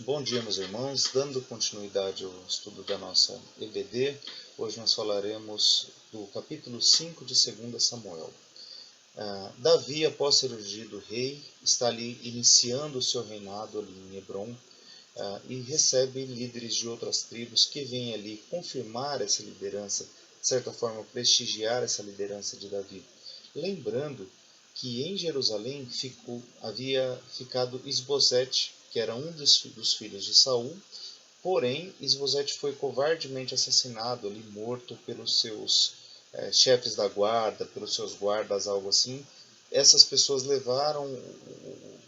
Bom dia, meus irmãos. Dando continuidade ao estudo da nossa EBD, hoje nós falaremos do capítulo 5 de 2 Samuel. Davi, após ser ungido rei, está ali iniciando o seu reinado ali em Hebrom e recebe líderes de outras tribos que vêm ali confirmar essa liderança, de certa forma prestigiar essa liderança de Davi. Lembrando que em Jerusalém havia ficado Isbosete, que era um dos filhos de Saul, porém Isbosete foi covardemente assassinado ali, morto pelos seus chefes da guarda, pelos seus guardas, algo assim. Essas pessoas levaram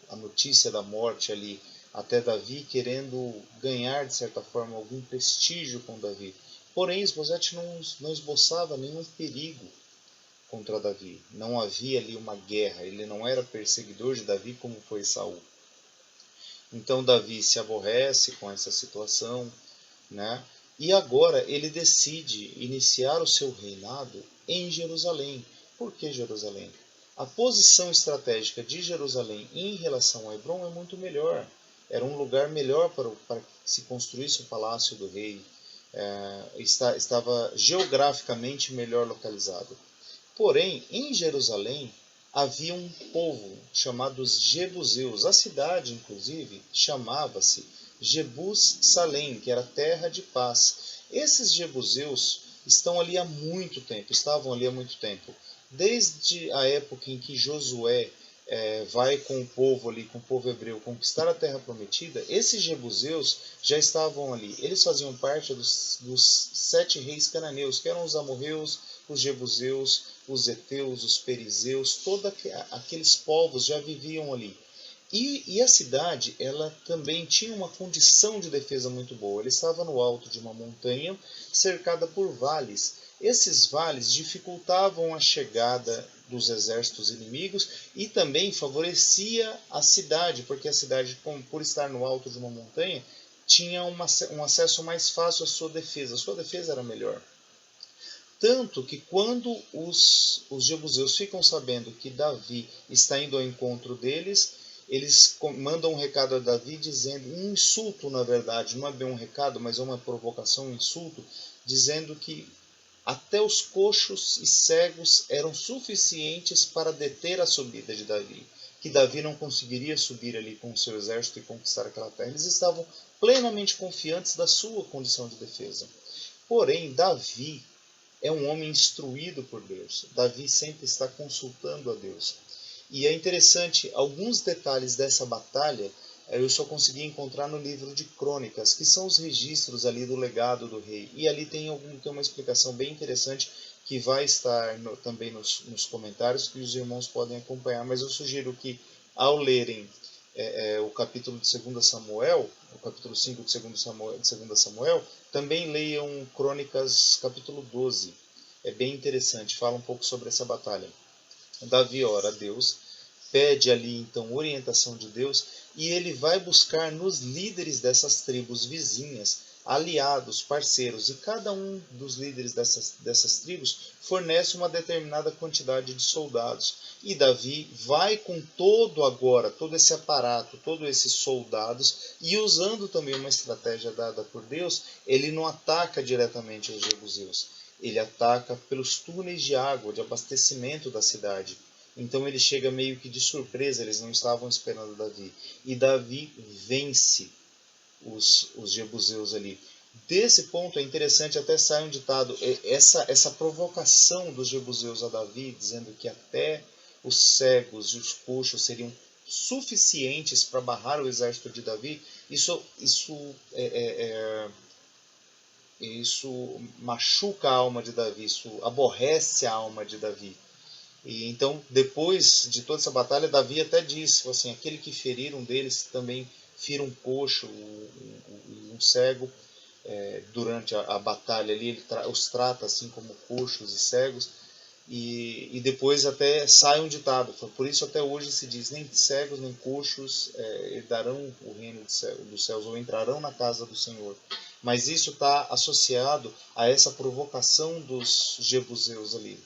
a notícia da morte ali até Davi, querendo ganhar de certa forma algum prestígio com Davi. Porém, Isbosete não esboçava nenhum perigo contra Davi. Não havia ali uma guerra, ele não era perseguidor de Davi como foi Saul. Então Davi se aborrece com essa situação, né? E agora ele decide iniciar o seu reinado em Jerusalém. Por que Jerusalém? A posição estratégica de Jerusalém em relação a Hebrom é muito melhor. Era um lugar melhor para que se construísse o palácio do rei. Estava geograficamente melhor localizado. Porém, em Jerusalém havia um povo chamado Jebuseus. A cidade, inclusive, chamava-se Jebus Salém, que era terra de paz. Esses Jebuseus estavam ali há muito tempo. Desde a época em que Josué vai com o povo ali, com o povo hebreu, conquistar a terra prometida, esses jebuseus já estavam ali. Eles faziam parte dos 7 reis cananeus, que eram os amorreus, os jebuseus, os heteus, os perizeus, todos aqueles povos já viviam ali. E a cidade, ela também tinha uma condição de defesa muito boa. Ele estava no alto de uma montanha, cercada por vales. Esses vales dificultavam a chegada dos exércitos inimigos e também favorecia a cidade, porque a cidade, por estar no alto de uma montanha, tinha um acesso mais fácil à sua defesa. A sua defesa era melhor. Tanto que quando os jebuseus ficam sabendo que Davi está indo ao encontro deles, eles mandam um recado a Davi dizendo, um insulto na verdade, não é bem um recado, mas é uma provocação, um insulto, dizendo que até os coxos e cegos eram suficientes para deter a subida de Davi, que Davi não conseguiria subir ali com o seu exército e conquistar aquela terra. Eles estavam plenamente confiantes da sua condição de defesa. Porém, Davi é um homem instruído por Deus. Davi sempre está consultando a Deus. E é interessante, alguns detalhes dessa batalha eu só consegui encontrar no livro de Crônicas, que são os registros ali do legado do rei. E ali tem uma explicação bem interessante que vai estar também nos comentários, que os irmãos podem acompanhar. Mas eu sugiro que, ao lerem o capítulo de 2 Samuel, o capítulo 5 de 2 Samuel, também leiam Crônicas capítulo 12. É bem interessante, fala um pouco sobre essa batalha. Davi ora a Deus, pede ali então orientação de Deus e ele vai buscar nos líderes dessas tribos vizinhas aliados, parceiros, e cada um dos líderes dessas tribos fornece uma determinada quantidade de soldados. E Davi vai com todo esse aparato, todos esses soldados, e usando também uma estratégia dada por Deus, ele não ataca diretamente os jebuseus, ele ataca pelos túneis de água, de abastecimento da cidade. Então ele chega meio que de surpresa, eles não estavam esperando Davi. E Davi vence os jebuseus ali. Desse ponto é interessante, até sai um ditado, essa provocação dos jebuseus a Davi, dizendo que até os cegos e os coxos seriam suficientes para barrar o exército de Davi, isso machuca a alma de Davi, isso aborrece a alma de Davi. E então, depois de toda essa batalha, Davi até disse assim, aquele que ferir um deles também fira um coxo, um cego, durante a batalha ali, ele os trata assim como coxos e cegos, e depois até sai um ditado, por isso até hoje se diz, nem cegos nem coxos herdarão o reino dos céus, ou entrarão na casa do Senhor. Mas isso está associado a essa provocação dos jebuseus ali.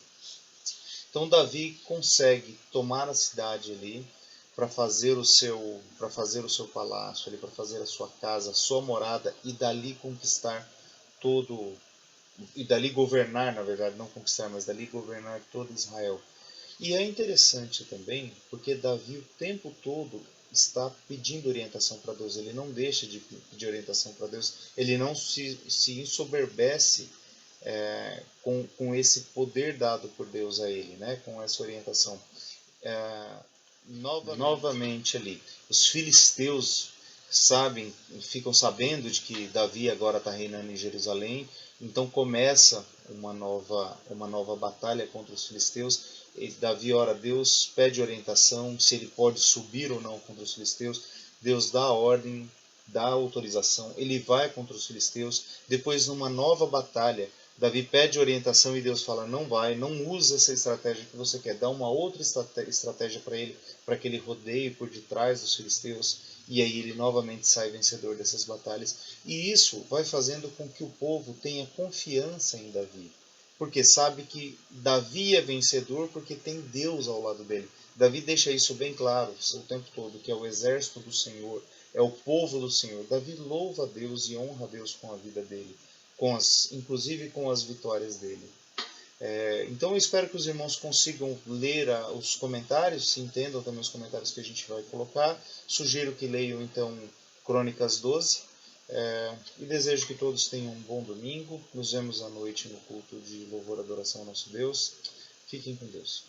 Então Davi consegue tomar a cidade ali, para fazer o seu palácio, ali para fazer a sua casa, a sua morada e dali conquistar todo e dali governar, na verdade, não conquistar, mas dali governar todo Israel. E é interessante também, porque Davi o tempo todo está pedindo orientação para Deus, ele não deixa de pedir orientação para Deus, ele não se ensoberbece com esse poder dado por Deus a ele, né? Com essa orientação. É, novamente ali, os filisteus ficam sabendo de que Davi agora está reinando em Jerusalém, então começa uma nova batalha contra os filisteus. Davi ora a Deus, pede orientação se ele pode subir ou não contra os filisteus. Deus dá a ordem, dá a autorização, ele vai contra os filisteus. Depois, numa nova batalha, Davi pede orientação e Deus fala, não vai, não usa essa estratégia que você quer, dá uma outra estratégia para ele, para que ele rodeie por detrás dos filisteus, e aí ele novamente sai vencedor dessas batalhas. E isso vai fazendo com que o povo tenha confiança em Davi, porque sabe que Davi é vencedor porque tem Deus ao lado dele. Davi deixa isso bem claro o tempo todo, que é o exército do Senhor, é o povo do Senhor. Davi louva a Deus e honra a Deus com a vida dele, inclusive com as vitórias dele. Então eu espero que os irmãos consigam ler os comentários, entendam também os comentários que a gente vai colocar. Sugiro que leiam então Crônicas 12. E desejo que todos tenham um bom domingo. Nos vemos à noite no culto de louvor e adoração ao nosso Deus. Fiquem com Deus.